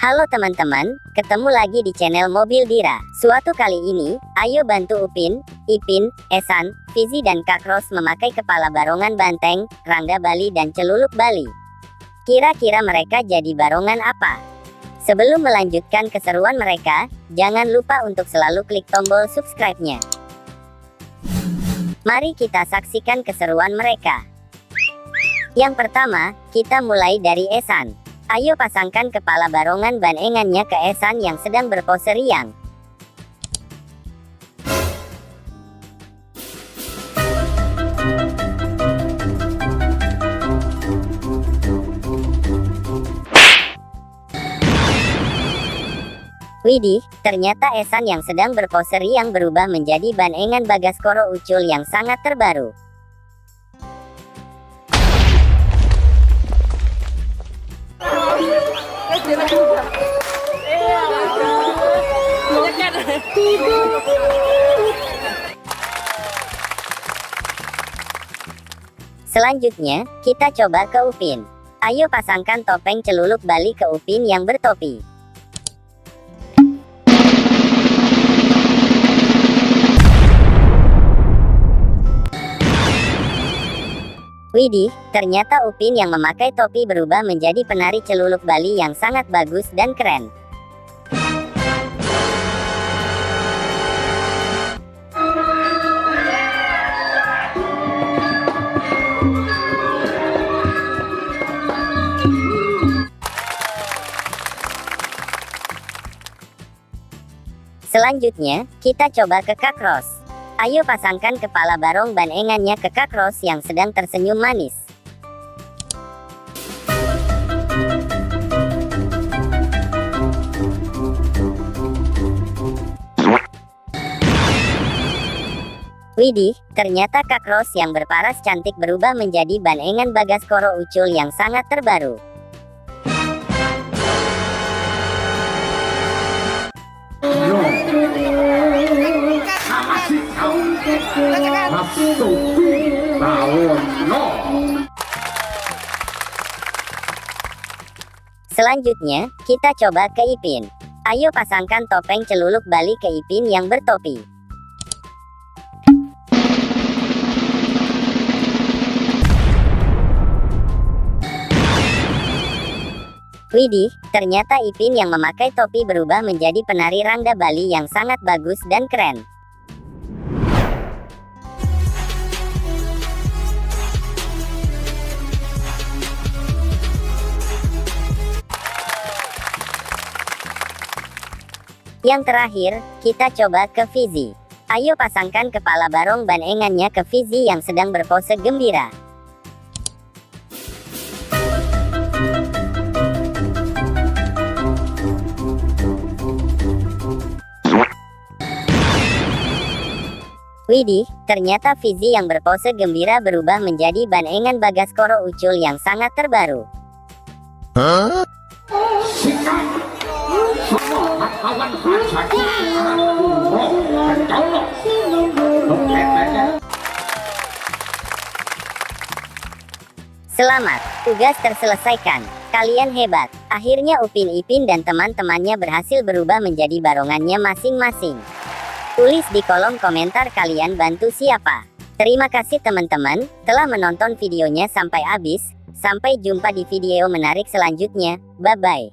Halo teman-teman, ketemu lagi di channel Mobil Dira. Suatu kali ini, ayo bantu Upin, Ipin, Esan, Fizi dan Kak Ros memakai kepala barongan banteng, rangda Bali dan celuluk Bali. Kira-kira mereka jadi barongan apa? Sebelum melanjutkan keseruan mereka, jangan lupa untuk selalu klik tombol subscribe-nya. Mari kita saksikan keseruan mereka. Yang pertama, kita mulai dari Esan. Ayo pasangkan kepala barongan banengannya ke Esan yang sedang berpose riang. Widih, ternyata Esan yang sedang berpose riang berubah menjadi banengan Bagaskoro Ucul yang sangat terbaru. Selanjutnya, kita coba ke Upin. Ayo pasangkan topeng celuluk Bali ke Upin yang bertopi. Widih, ternyata Upin yang memakai topi berubah menjadi penari celuluk Bali yang sangat bagus dan keren. Selanjutnya, kita coba ke Kak Ros. Ayo pasangkan kepala barong banengannya ke Kak Ros yang sedang tersenyum manis. Widih, ternyata Kak Ros yang berparas cantik berubah menjadi banengan Bagaskoro Ucul yang sangat terbaru. Selanjutnya, kita coba ke Ipin. Ayo pasangkan topeng celuluk Bali ke Ipin yang bertopi. Widih, ternyata Ipin yang memakai topi berubah menjadi penari rangda Bali yang sangat bagus dan keren. Yang terakhir, kita coba ke Fizi. Ayo pasangkan kepala barong banengannya ke Fizi yang sedang berpose gembira. Widih, ternyata Fizi yang berpose gembira berubah menjadi banengan Bagaskoro Ucul yang sangat terbaru. Selamat, tugas terselesaikan. Kalian hebat. Akhirnya Upin Ipin dan teman-temannya berhasil berubah menjadi barongannya masing-masing. Tulis di kolom komentar kalian bantu siapa. Terima kasih teman-teman telah menonton videonya sampai habis. Sampai jumpa di video menarik selanjutnya. Bye-bye.